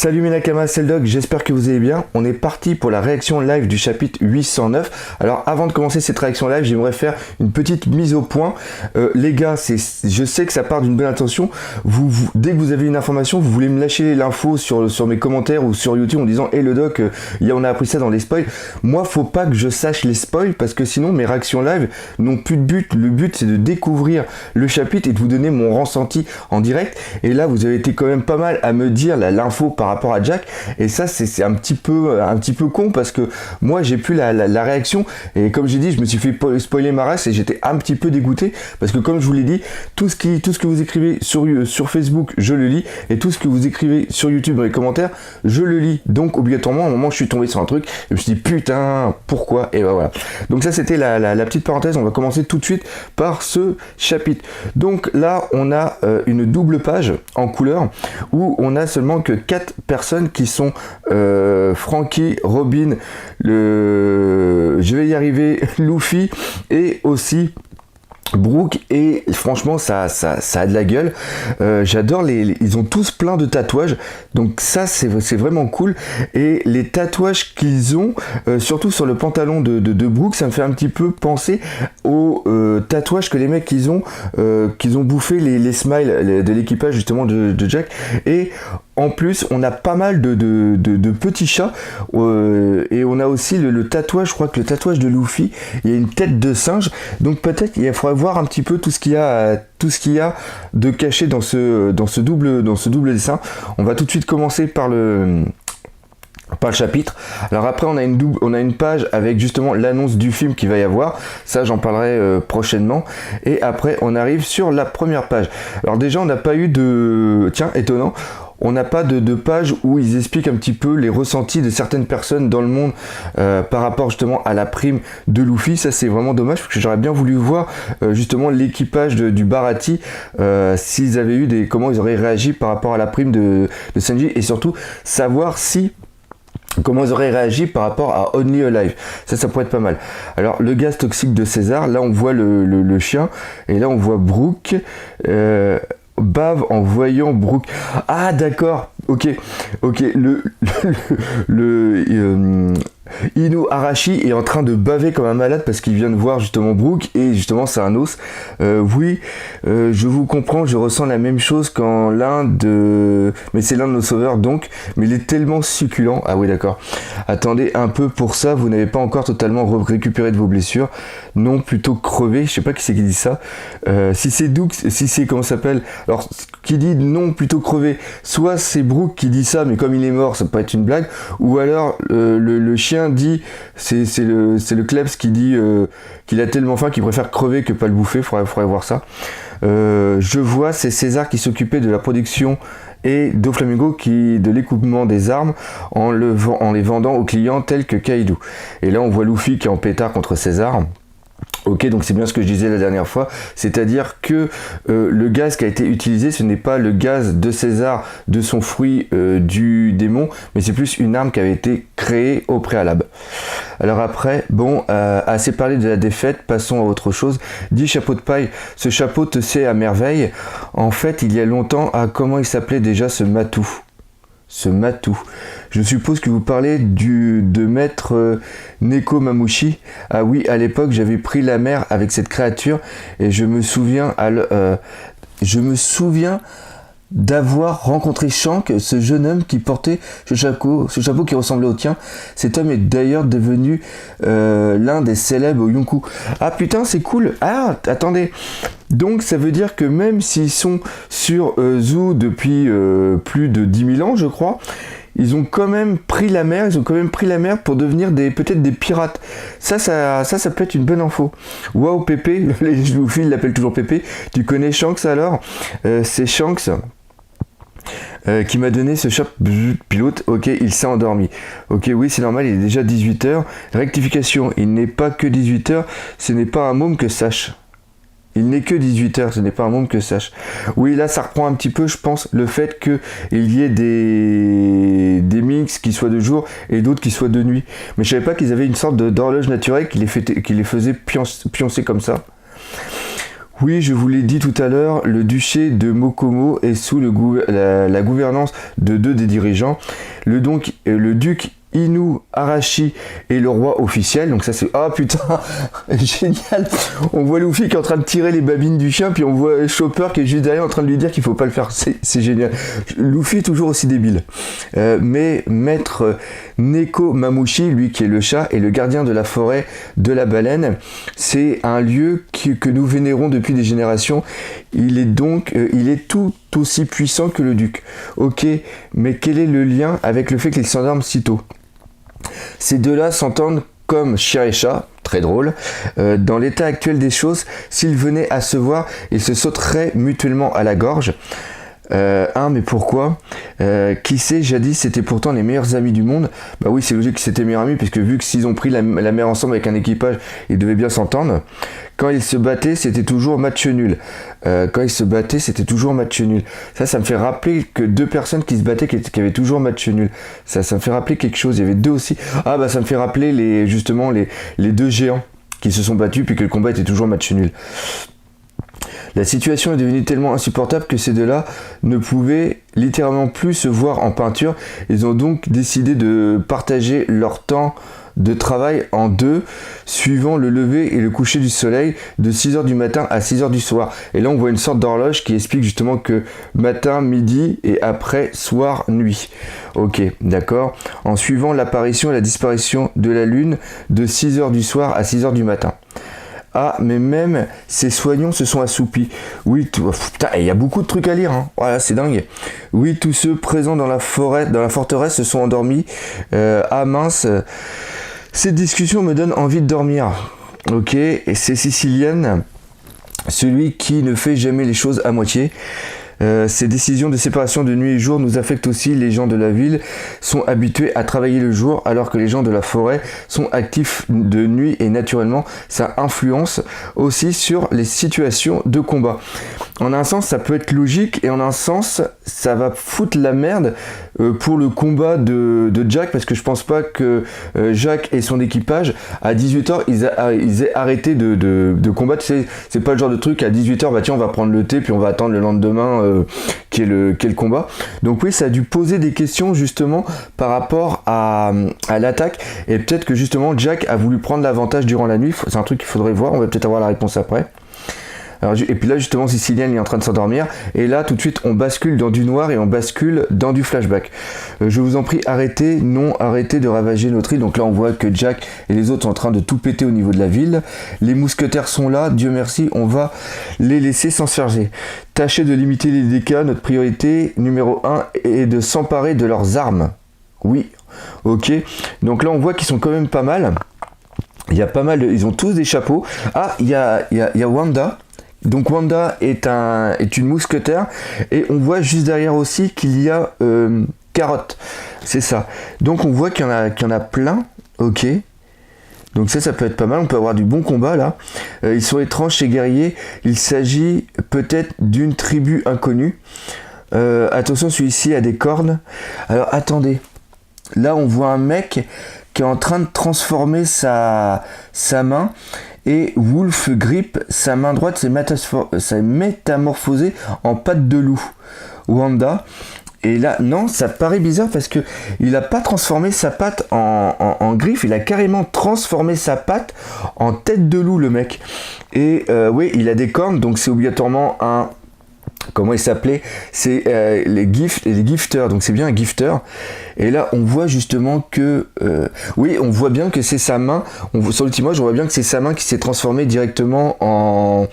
Salut mes Nakamas, c'est le Doc, j'espère que vous allez bien. On est parti pour la réaction live du chapitre 809. Alors avant de commencer cette réaction live, j'aimerais faire une petite mise au point. Les gars, je sais que ça part d'une bonne intention. Dès que vous avez une information, vous voulez me lâcher l'info sur mes commentaires ou sur YouTube en disant « Hey le Doc, on a appris ça dans les spoils ». Moi, faut pas que je sache les spoils parce que sinon mes réactions live n'ont plus de but. Le but, c'est de découvrir le chapitre et de vous donner mon ressenti en direct. Et là, vous avez été quand même pas mal à me dire l'info par rapport à Jack, et ça c'est un petit peu con parce que moi j'ai plus la réaction, et comme j'ai dit, je me suis fait spoiler ma race et j'étais un petit peu dégoûté parce que comme je vous l'ai dit, tout ce que vous écrivez sur Facebook je le lis, et tout ce que vous écrivez sur YouTube dans les commentaires je le lis, donc obligatoirement à un moment je suis tombé sur un truc et je me suis dit putain pourquoi, et ben voilà. Donc ça c'était la petite parenthèse. On va commencer tout de suite par ce chapitre. Donc là on a une double page en couleur où on a seulement que 4 personnes qui sont Franky, Robin, je vais y arriver, Luffy et aussi Brook, et franchement ça a de la gueule. J'adore ils ont tous plein de tatouages, donc ça c'est vraiment cool. Et les tatouages qu'ils ont, surtout sur le pantalon de Brook, ça me fait un petit peu penser aux tatouages que les mecs qu'ils ont bouffé les smiles de l'équipage justement de Jack. Et en plus, on a pas mal de petits chats, et on a aussi le tatouage, je crois que le tatouage de Luffy, il y a une tête de singe, donc peut-être il faudrait voir un petit peu tout ce qu'il y a de caché dans ce double dessin. On va tout de suite commencer par le chapitre. Alors après on a une page avec justement l'annonce du film qu'il va y avoir, ça j'en parlerai prochainement, et après on arrive sur la première page. Alors déjà on n'a pas eu étonnant, on n'a pas de page où ils expliquent un petit peu les ressentis de certaines personnes dans le monde par rapport justement à la prime de Luffy. Ça c'est vraiment dommage parce que j'aurais bien voulu voir justement l'équipage du Baratie, s'ils avaient eu comment ils auraient réagi par rapport à la prime de Sanji, et surtout savoir comment ils auraient réagi par rapport à Only Alive. Ça pourrait être pas mal. Alors le gaz toxique de César, là on voit le chien, et là on voit Brook bave en voyant Brook. Ah d'accord, ok, Ino Arashi est en train de baver comme un malade parce qu'il vient de voir justement Brook, et justement c'est un os. Je vous comprends, je ressens la même chose quand mais c'est l'un de nos sauveurs donc, mais il est tellement succulent. Ah oui d'accord, attendez un peu, pour ça vous n'avez pas encore totalement récupéré de vos blessures, non plutôt crevé. Je sais pas qui c'est qui dit ça, si c'est comment ça s'appelle, alors qui dit non plutôt crevé, soit c'est Brook qui dit ça mais comme il est mort ça peut être une blague, ou alors le chien dit, c'est le Klebs qui dit qu'il a tellement faim qu'il préfère crever que pas le bouffer. Faudrait voir ça. Je vois, c'est César qui s'occupait de la production et Doflamingo de l'écoupement des armes en les vendant aux clients tels que Kaido. Et là on voit Luffy qui est en pétard contre César. Ok, donc c'est bien ce que je disais la dernière fois, c'est-à-dire que le gaz qui a été utilisé, ce n'est pas le gaz de César, de son fruit du démon, mais c'est plus une arme qui avait été créée au préalable. Alors après, bon, assez parlé de la défaite, passons à autre chose. 10 chapeaux de paille, ce chapeau te sait à merveille. En fait, il y a longtemps, comment il s'appelait déjà ce matou? Je suppose que vous parlez de maître Neko Mamushi. Ah oui, à l'époque j'avais pris la mer avec cette créature, et je me souviens d'avoir rencontré Shank, ce jeune homme qui portait ce chapeau qui ressemblait au tien. Cet homme est d'ailleurs devenu l'un des célèbres Yonkou. Ah putain, c'est cool. Ah, attendez. Donc ça veut dire que même s'ils sont sur Zoo depuis plus de 10 000 ans, je crois, ils ont quand même pris la mer, pour devenir peut-être des pirates. Ça peut être une bonne info. Waouh, Pépé, les Luffy l'appellent toujours Pépé. Tu connais Shanks alors? C'est Shanks qui m'a donné ce chapeau pilote. Ok, il s'est endormi. Ok, oui, c'est normal, il est déjà 18h. Rectification, il n'est pas que 18h, ce n'est pas un môme que sache. Il n'est que 18h, ce n'est pas un môme que sache. Oui, là, ça reprend un petit peu, je pense, le fait qu'il y ait des mix qui soient de jour et d'autres qui soient de nuit. Mais je savais pas qu'ils avaient une sorte d'horloge naturelle qui les faisait pioncer comme ça. Oui, je vous l'ai dit tout à l'heure, le duché de Mokomo est sous la gouvernance de deux des dirigeants. Le duc Inu Arashi est le roi officiel, donc ça c'est... Ah putain, génial. On voit Luffy qui est en train de tirer les babines du chien, puis on voit Chopper qui est juste derrière en train de lui dire qu'il faut pas le faire, c'est génial. Luffy est toujours aussi débile. Mais maître Neko Mamushi, lui qui est le chat, est le gardien de la forêt de la baleine. C'est un lieu que nous vénérons depuis des générations. Il est tout aussi puissant que le duc. Ok, mais quel est le lien avec le fait qu'il s'endorme si tôt? Ces deux-là s'entendent comme chien et chat, très drôle. Dans l'état actuel des choses, s'ils venaient à se voir, ils se sauteraient mutuellement à la gorge. Mais pourquoi? Qui sait, jadis c'était pourtant les meilleurs amis du monde. Bah oui, c'est logique que c'était meilleurs amis, puisque vu que s'ils ont pris la mer ensemble avec un équipage, ils devaient bien s'entendre. Quand ils se battaient, c'était toujours match nul. Ça me fait rappeler que deux personnes qui se battaient, qui avaient toujours match nul. Ça me fait rappeler quelque chose. Il y avait deux aussi. Ah bah ça me fait rappeler les deux géants qui se sont battus, puis que le combat était toujours match nul. La situation est devenue tellement insupportable que ces deux-là ne pouvaient littéralement plus se voir en peinture. Ils ont donc décidé de partager leur temps de travail en deux, suivant le lever et le coucher du soleil de 6h du matin à 6h du soir. Et là on voit une sorte d'horloge qui explique justement que matin, midi et après soir, nuit. Ok, d'accord. En suivant l'apparition et la disparition de la lune de 6h du soir à 6h du matin. Ah, mais même ces soignants se sont assoupis. Oui, putain, il y a beaucoup de trucs à lire, hein. Voilà, c'est dingue. Oui, tous ceux présents dans la forteresse se sont endormis. Ah mince, cette discussion me donne envie de dormir. Ok, et c'est Sicilienne, celui qui ne fait jamais les choses à moitié. Ces décisions de séparation de nuit et jour nous affectent aussi. Les gens de la ville sont habitués à travailler le jour alors que les gens de la forêt sont actifs de nuit et naturellement ça influence aussi sur les situations de combat. En un sens ça peut être logique et en un sens ça va foutre la merde pour le combat de Jack, parce que je pense pas que Jack et son équipage à 18h ils aient arrêté de combattre. C'est pas le genre de truc à 18h bah tiens on va prendre le thé puis on va attendre le lendemain qui est le combat. Donc oui, ça a dû poser des questions justement par rapport à l'attaque, et peut-être que justement Jack a voulu prendre l'avantage durant la nuit. C'est un truc qu'il faudrait voir, on va peut-être avoir la réponse après. Alors, et puis là justement Sicilienne est en train de s'endormir, et là tout de suite on bascule dans du noir et on bascule dans du flashback. Je vous en prie, arrêtez de ravager notre île. Donc là on voit que Jack et les autres sont en train de tout péter au niveau de la ville. Les mousquetaires sont là, Dieu merci, on va les laisser s'en charger. Tâchez de limiter les dégâts, notre priorité numéro 1 est de s'emparer de leurs armes. Oui, ok, donc là on voit qu'ils sont quand même pas mal. Il y a pas mal ils ont tous des chapeaux. Ah, il y a Wanda. Donc Wanda est une mousquetaire, et on voit juste derrière aussi qu'il y a Carotte, c'est ça. Donc on voit qu'il y en a plein, ok. Donc ça peut être pas mal, on peut avoir du bon combat là. Ils sont étranges ces guerriers, il s'agit peut-être d'une tribu inconnue. Attention, celui-ci a des cornes. Alors attendez, là on voit un mec qui est en train de transformer sa main. Et Wolf Grip, sa main droite s'est métamorphosée en patte de loup. Wanda. Et là, non, ça paraît bizarre parce que il n'a pas transformé sa patte en griffe, il a carrément transformé sa patte en tête de loup, le mec. Et oui, il a des cornes, donc c'est obligatoirement un... Comment il s'appelait? C'est les gifters, donc c'est bien un gifter. Et là on voit justement que oui, on voit bien que c'est sa main, sur l'ultime image on voit bien que c'est sa main qui s'est transformée directement en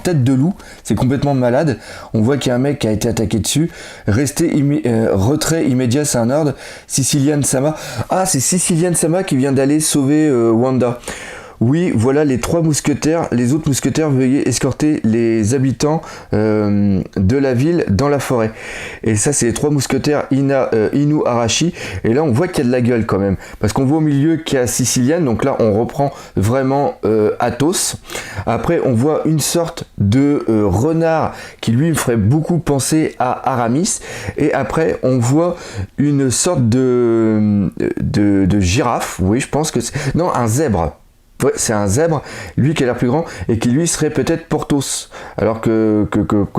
tête de loup. C'est complètement malade. On voit qu'il y a un mec qui a été attaqué dessus. Retrait immédiat, c'est un ordre. Sicilian Sama. Ah, c'est Sicilian Sama qui vient d'aller sauver Wanda. Oui, voilà les trois mousquetaires. Les autres mousquetaires, veuillez escorter les habitants de la ville dans la forêt. Et ça, c'est les trois mousquetaires Inu Arashi. Et là, on voit qu'il y a de la gueule quand même. Parce qu'on voit au milieu qu'il y a Sicilienne. Donc là, on reprend vraiment Athos. Après, on voit une sorte de renard qui, lui, me ferait beaucoup penser à Aramis. Et après, on voit une sorte de girafe. Oui, je pense que c'est... Non, un zèbre. c'est un zèbre, lui qui a l'air plus grand, et qui lui serait peut-être Porthos, alors que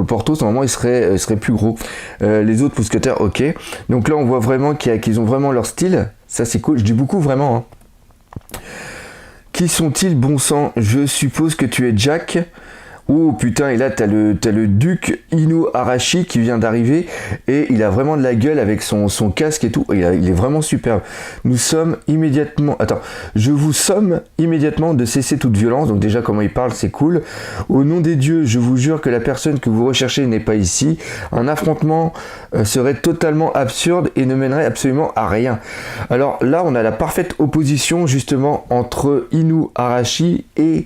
Porthos normalement il serait plus gros. Les autres mousquetaires, ok. Donc là on voit vraiment qu'ils ont vraiment leur style, ça c'est cool, je dis beaucoup vraiment. Hein. Qui sont-ils, bon sang? Je suppose que tu es Jack. Oh putain, et là t'as le duc Inuarashi qui vient d'arriver et il a vraiment de la gueule avec son casque et tout, il est vraiment superbe. Nous sommes immédiatement, je vous somme immédiatement de cesser toute violence, donc déjà comment il parle c'est cool. Au nom des dieux, je vous jure que la personne que vous recherchez n'est pas ici, un affrontement serait totalement absurde et ne mènerait absolument à rien. Alors là on a la parfaite opposition justement entre Inuarashi et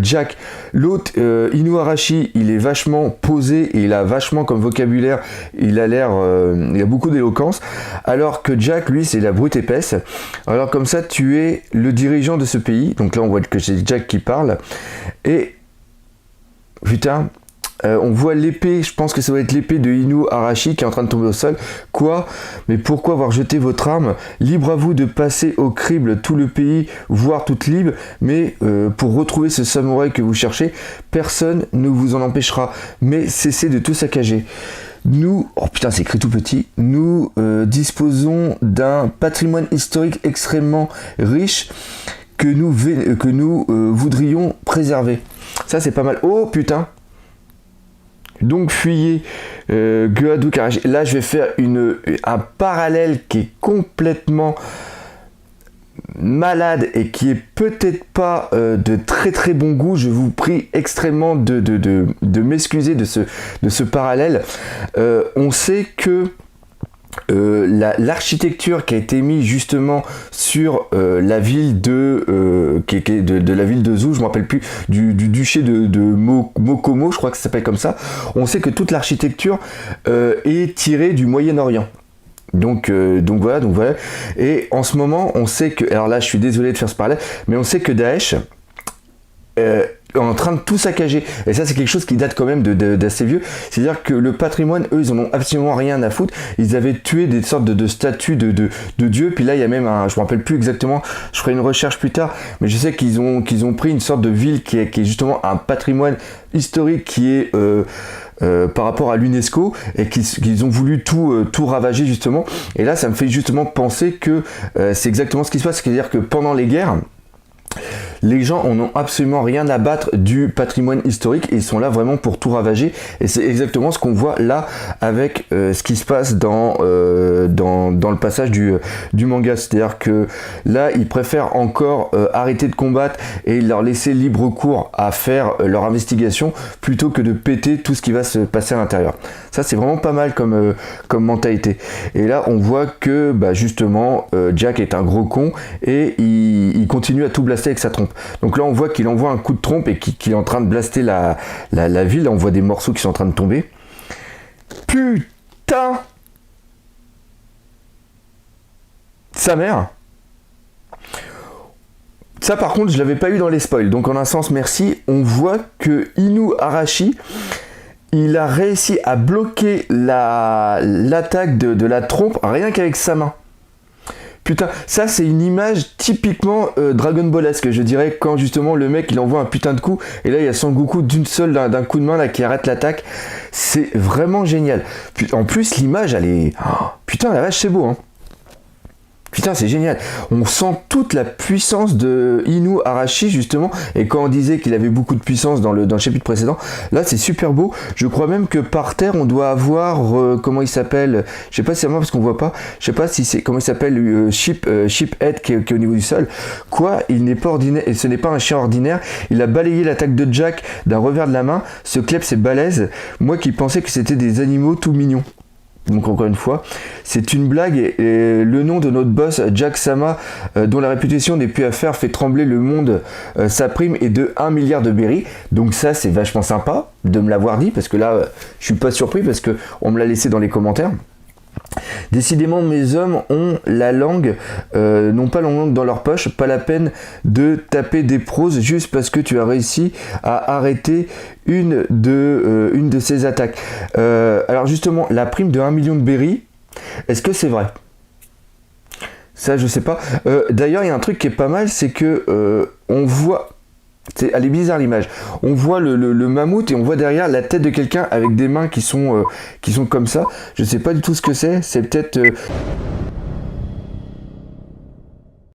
Jack. L'autre Inuarashi, il est vachement posé et il a vachement comme vocabulaire, il a beaucoup d'éloquence, alors que Jack, lui, c'est la brute épaisse. Alors comme ça, tu es le dirigeant de ce pays, donc là on voit que c'est Jack qui parle, et putain, on voit l'épée, je pense que ça doit être l'épée de Inuarashi qui est en train de tomber au sol. Quoi? Mais pourquoi avoir jeté votre arme? Libre à vous de passer au crible tout le pays, voire toute Libye, mais pour retrouver ce samouraï que vous cherchez, personne ne vous en empêchera. Mais cessez de tout saccager. Nous, oh putain c'est écrit tout petit, nous disposons d'un patrimoine historique extrêmement riche que nous voudrions préserver. Ça c'est pas mal. Oh putain! Donc fuyez Guadu Karashi. Là je vais faire un parallèle qui est complètement malade et qui est peut-être pas de très très bon goût. Je vous prie extrêmement de m'excuser de ce parallèle. On sait que l'architecture qui a été mise justement sur la ville de la ville de Zou, je me rappelle plus, du duché de Mokomo, je crois que ça s'appelle comme ça. On sait que toute l'architecture est tirée du Moyen-Orient. Donc voilà. Et en ce moment, on sait que, alors là, je suis désolé de faire ce parallèle, mais on sait que Daesh en train de tout saccager, et ça c'est quelque chose qui date quand même d'assez vieux. C'est-à-dire que le patrimoine, eux, ils en ont absolument rien à foutre. Ils avaient tué des sortes de statues de dieux, puis là il y a même je me rappelle plus exactement, je ferai une recherche plus tard, mais je sais qu'ils ont pris une sorte de ville qui est justement un patrimoine historique qui est par rapport à l'UNESCO, et qu'ils ont voulu tout ravager justement. Et là ça me fait justement penser que c'est exactement ce qui se passe. C'est-à-dire que pendant les guerres, les gens en ont absolument rien à battre du patrimoine historique et ils sont là vraiment pour tout ravager, et c'est exactement ce qu'on voit là avec ce qui se passe dans le passage du manga. C'est-à-dire que là ils préfèrent encore arrêter de combattre et leur laisser libre cours à faire leur investigation plutôt que de péter tout ce qui va se passer à l'intérieur. Ça c'est vraiment pas mal comme mentalité. Et là on voit que justement Jack est un gros con et il continue à tout blaster avec sa trompe. Donc là on voit qu'il envoie un coup de trompe et qu'il est en train de blaster la ville. Là, on voit des morceaux qui sont en train de tomber. Putain, sa mère. Ça par contre je l'avais pas eu dans les spoils, donc en un sens merci. On voit que Inuarashi, il a réussi à bloquer l'attaque de la trompe rien qu'avec sa main. Putain, ça c'est une image typiquement Dragon Ballesque, je dirais, quand justement le mec il envoie un putain de coup et là il y a Son Goku d'un coup de main là qui arrête l'attaque. C'est vraiment génial. En plus l'image elle est... Oh, putain la vache c'est beau hein. Putain c'est génial, on sent toute la puissance de Inuarashi justement, et quand on disait qu'il avait beaucoup de puissance dans le chapitre précédent, là c'est super beau. Je crois même que par terre on doit avoir, comment il s'appelle, je sais pas si c'est moi parce qu'on voit pas, je sais pas si c'est, comment il s'appelle, Sheephead qui est au niveau du sol. Quoi, il n'est pas ordinaire, et ce n'est pas un chien ordinaire, il a balayé l'attaque de Jack d'un revers de la main, ce klebs c'est balèze, moi qui pensais que c'était des animaux tout mignons. Donc encore une fois, c'est une blague et le nom de notre boss, Jack Sama, dont la réputation n'est plus à faire, fait trembler le monde. Sa prime est de 1 milliard de berries. Donc ça, c'est vachement sympa de me l'avoir dit, parce que là, je suis pas surpris, parce que on me l'a laissé dans les commentaires. Décidément, mes hommes ont la langue, n'ont pas la langue dans leur poche. Pas la peine de taper des proses juste parce que tu as réussi à arrêter une de ces attaques. Alors justement, la prime de 1 million de berries, est-ce que c'est vrai? Ça, je sais pas. D'ailleurs, il y a un truc qui est pas mal, c'est que on voit. Elle est bizarre l'image. On voit le mammouth et on voit derrière la tête de quelqu'un avec des mains qui sont comme ça. Je sais pas du tout ce que c'est. C'est peut-être